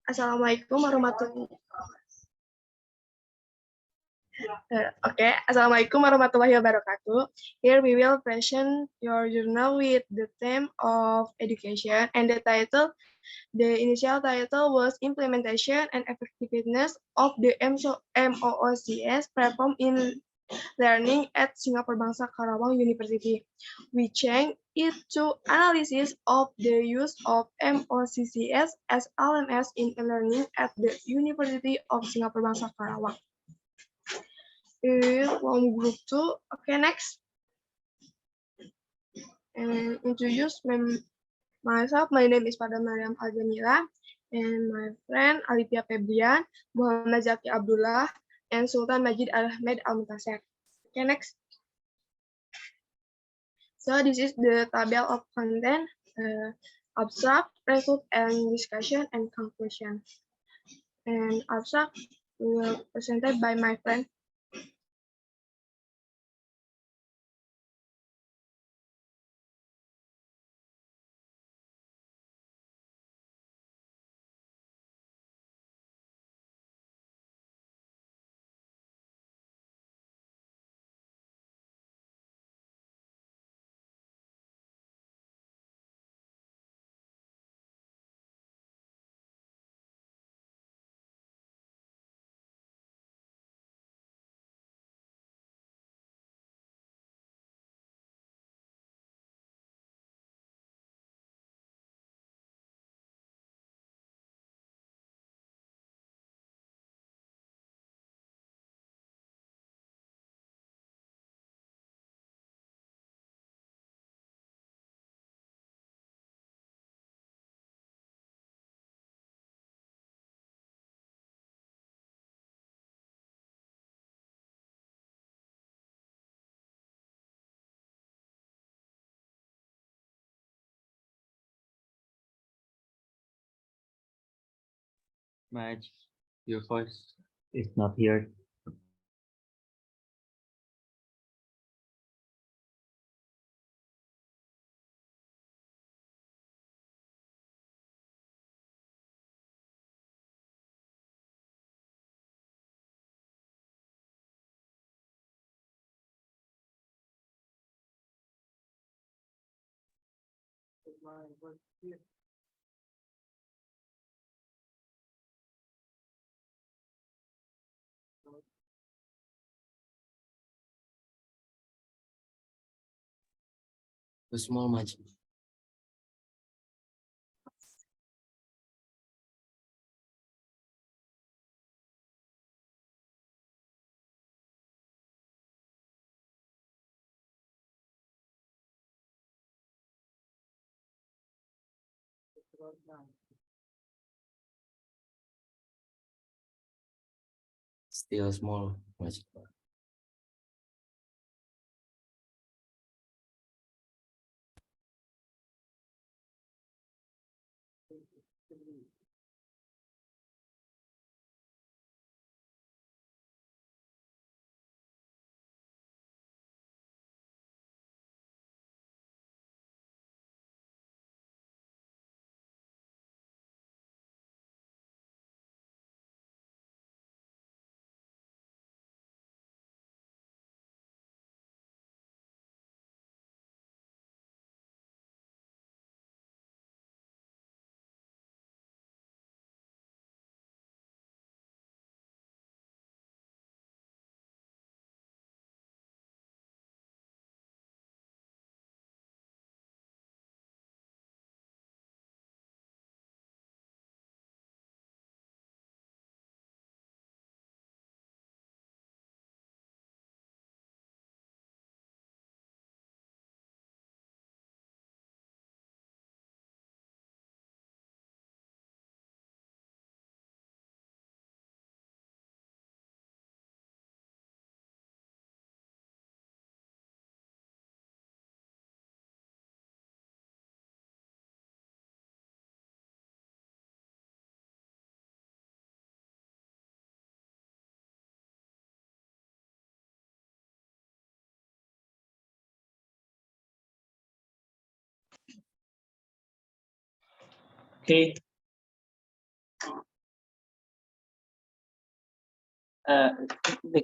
Assalamualaikum warahmatullahi Assalamualaikum warahmatullahi wabarakatuh. Here we will present your journal with the theme of education, and the initial title was Implementation and Effectiveness of the MOOCS platform in learning at Singapore Bangsa Karawang University. We changed it to analysis of the use of MOOCS as LMS in learning at the University of Singapore Bangsa Karawang. From group 2, okay, next. And introduce myself. My name is Pada Mariam Aljanila, and my friend Alipia Febrian, Muhammad Zaki Abdullah, and Sultan Majid Ahmed Al-Mutasek. Okay, next. So this is the table of content, abstract, result, and discussion, and conclusion. And abstract will be presented by my friend. Madge, your voice is not here. Too small, Madge. Still small, Madge. Okay. The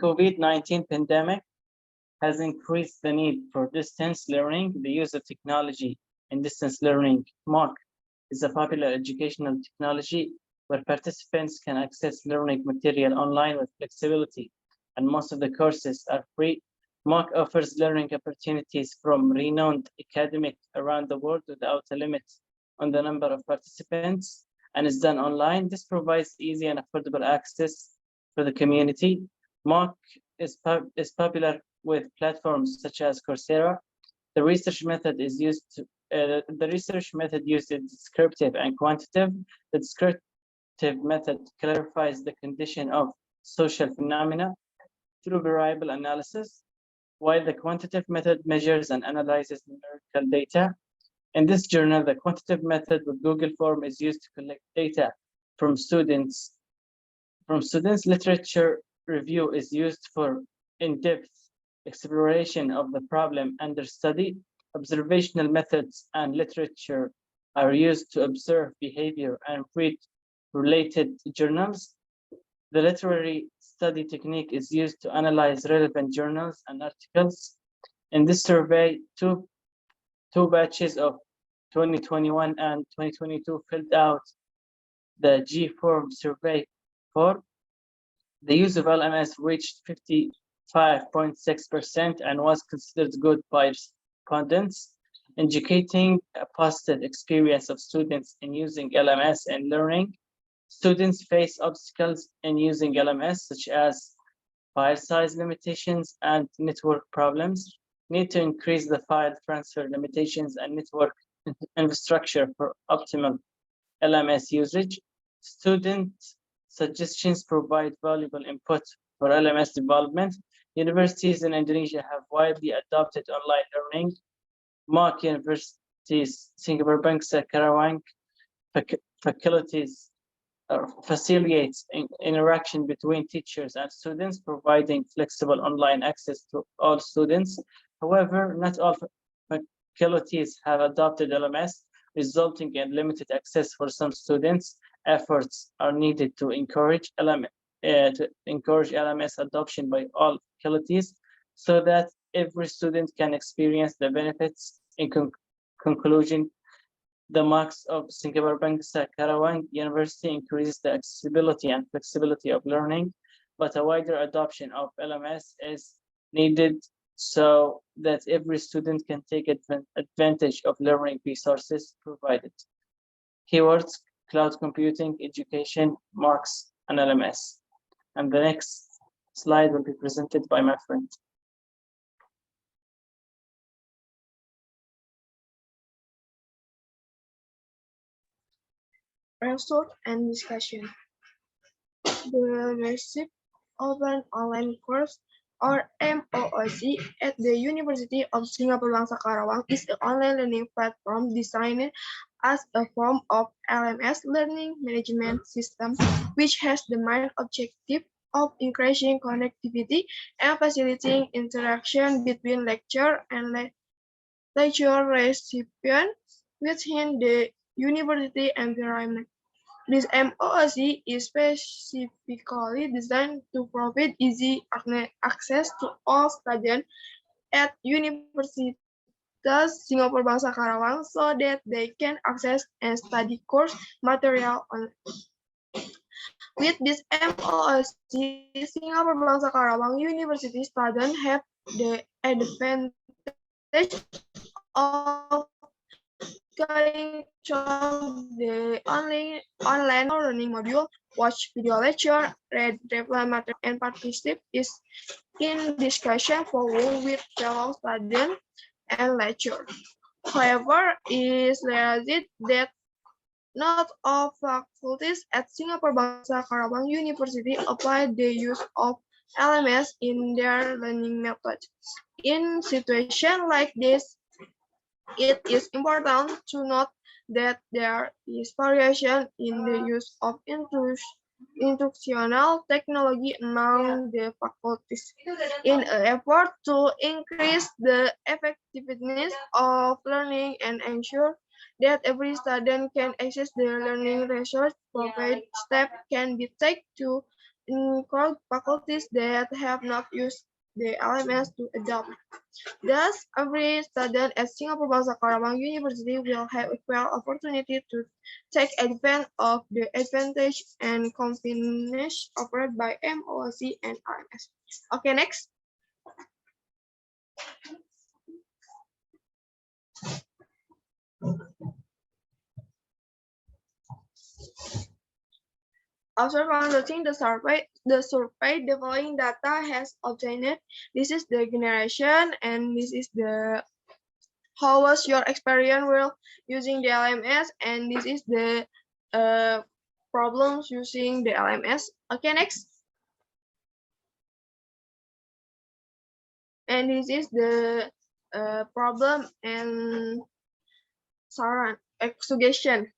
COVID-19 pandemic has increased the need for distance learning. The use of technology in distance learning, MOOC, is a popular educational technology where participants can access learning material online with flexibility, and most of the courses are free. MOOC offers learning opportunities from renowned academics around the world without a limit on the number of participants, and is done online. This provides easy and affordable access for the community. MOOC is popular with platforms such as Coursera. The research method is used to, the research method used is descriptive and quantitative. The descriptive method clarifies the condition of social phenomena through variable analysis, while the quantitative method measures and analyzes numerical data. In this journal, the quantitative method with Google Form is used to collect data from students. Literature review is used for in-depth exploration of the problem under study. Observational methods and literature are used to observe behavior and read related journals. The literary study technique is used to analyze relevant journals and articles. In this survey, two batches of 2021 and 2022 filled out the G-Form survey form. The use of LMS reached 55.6% and was considered good by respondents, indicating a positive experience of students in using LMS and learning. Students face obstacles in using LMS, such as file size limitations and network problems, need to increase the file transfer limitations and network infrastructure for optimal LMS usage. Student suggestions provide valuable input for LMS development. Universities in Indonesia have widely adopted online learning. MOOC universities, Singapore Bangsa, Karawang, faculties facilitates interaction between teachers and students, providing flexible online access to all students. However, not all faculties have adopted LMS, resulting in limited access for some students. Efforts are needed to encourage LMS adoption by all faculties so that every student can experience the benefits. In conclusion, the MOOCs of Singapore Bangsa Karawang University increases the accessibility and flexibility of learning, but a wider adoption of LMS is needed so that every student can take advantage of learning resources provided. Keywords: cloud computing, education, MOOCs, and LMS. And the next slide will be presented by my friend. Result and discussion. The Massive Open Online Course, or MOOC, at the University of Singapore Bangsa Karawang is an online learning platform designed as a form of LMS learning management system, which has the main objective of increasing connectivity and facilitating interaction between lecturer and lecture recipients within the university environment. This MOOC is specifically designed to provide easy access to all students at Universitas Singapore Bangsa Karawang so that they can access and study course material online. With this MOOC, Singapore Bangsa Karawang University students have the advantage of getting through the online learning module, watch video lecture, read relevant material, and participate in discussion forum with fellow students and lecturers. However, it is realized that not all faculties at Singapore Bangsa Karawang University apply the use of LMS in their learning method. In situations like this, it is important to note that there is variation in the use of instructional technology among the faculties. In an effort to increase the effectiveness of learning and ensure that every student can access the learning resource provided. Steps can be taken to encourage faculties that have not used the LMS to adopt. Thus, every student at Singapore Bangsa Karawang University will have equal opportunity to take advantage of the advantage and convenience offered by MOOC and RMS. Okay, next. After conducting the survey, the following data has obtained. This is the generation, and this is the how was your experience while using the LMS, and this is the problems using the LMS. Okay, next. And this is the problem and suggestion.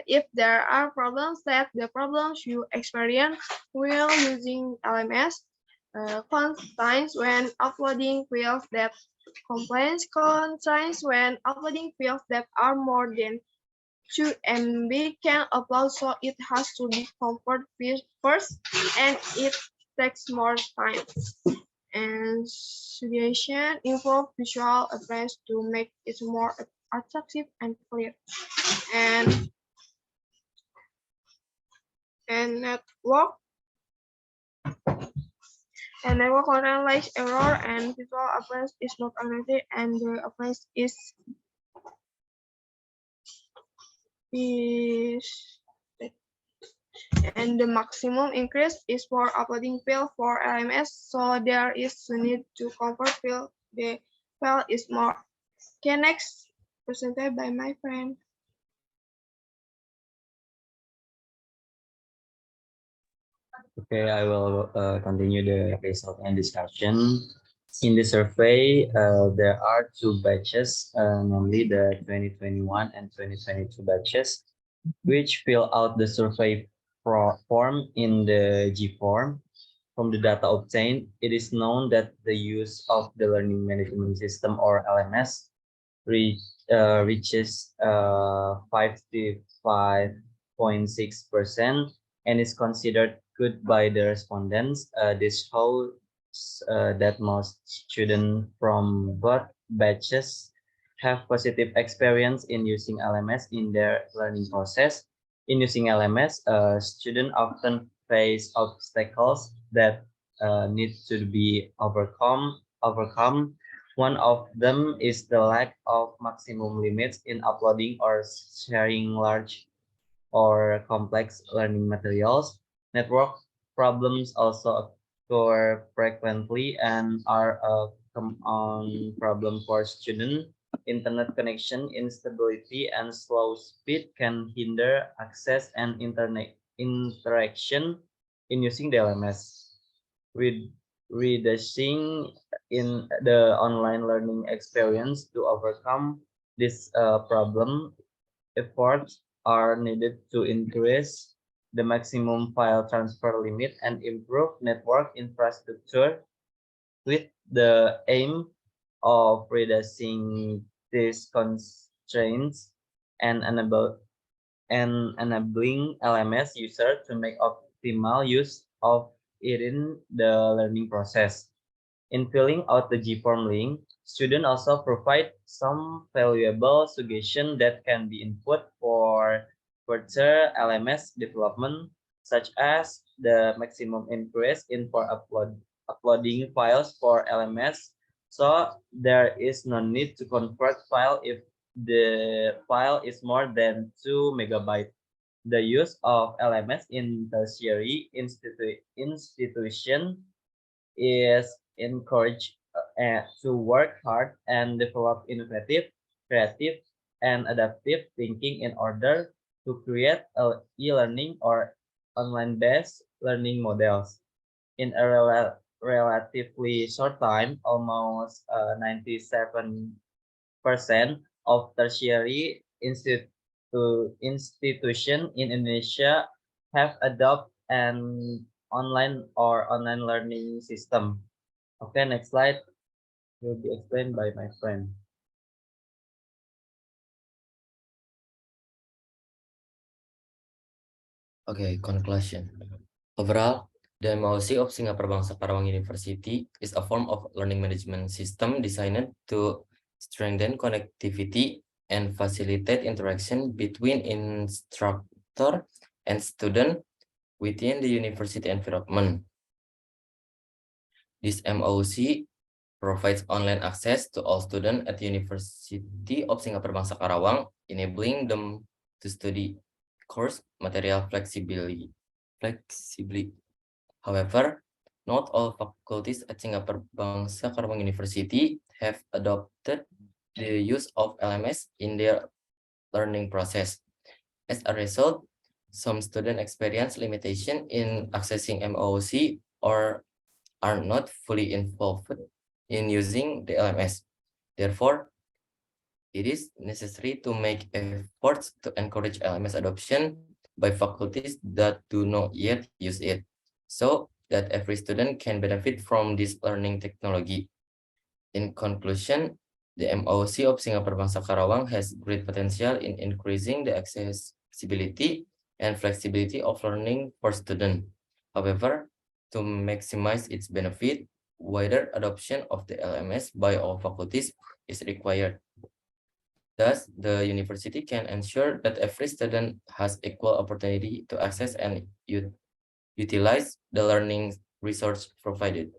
If there are problems, that the problems you experience while using LMS, constraints when uploading files that complaints constraints when uploading files that are more than 2 MB can upload, so it has to be converted first and it takes more time. And suggestion involve visual effects to make it more attractive and clear. And and network content like error and visual appearance is not acknowledged, and the appearance is and the maximum increase is for uploading file for LMS, so there is a need to convert file. The file is more. Okay, next presented by my friend. Okay, I will continue the result and discussion. In the survey, there are two batches, namely the 2021 and 2022 batches, which fill out the survey form in the G form. From the data obtained, it is known that the use of the Learning Management System, or LMS, reaches 55.6% and is considered good by the respondents. This shows that most students from both batches have positive experience in using LMS in their learning process. In using LMS, students often face obstacles that need to be overcome. One of them is the lack of maximum limits in uploading or sharing large or complex learning materials. Network problems also occur frequently and are a common problem for students. Internet connection instability and slow speed can hinder access and internet interaction in using the LMS. With reducing in the online learning experience to overcome this problem, efforts are needed to increase the maximum file transfer limit and improve network infrastructure with the aim of reducing these constraints and enabling LMS users to make optimal use of it in the learning process. In filling out the G-form link, students also provide some valuable suggestions that can be input for further LMS development, such as the maximum increase in for uploading files for LMS. So there is no need to convert file if the file is more than 2 megabytes. The use of LMS in tertiary institution is encouraged to work hard and develop innovative, creative, and adaptive thinking in order to create e-learning or online-based learning models. In a relatively short time, almost 97% of tertiary institution in Indonesia have adopted an online learning system. Okay, next slide will be explained by my friend. Okay, conclusion. Overall, the MOC of Singapore Bangsa Karawang University is a form of learning management system designed to strengthen connectivity and facilitate interaction between instructor and student within the university environment. This MOC provides online access to all students at the University of Singapore Bangsa Karawang, enabling them to study course material flexibly. However, not all faculties at Singapore Bangsa Karawang University have adopted the use of LMS in their learning process. As a result, some students experience limitation in accessing MOOC or are not fully involved in using the LMS. Therefore, it is necessary to make efforts to encourage LMS adoption by faculties that do not yet use it, so that every student can benefit from this learning technology. In conclusion, the MOC of Singapore Bangsa Karawang has great potential in increasing the accessibility and flexibility of learning for students. However, to maximize its benefit, wider adoption of the LMS by all faculties is required. Thus, the university can ensure that every student has equal opportunity to access and utilize the learning resource provided.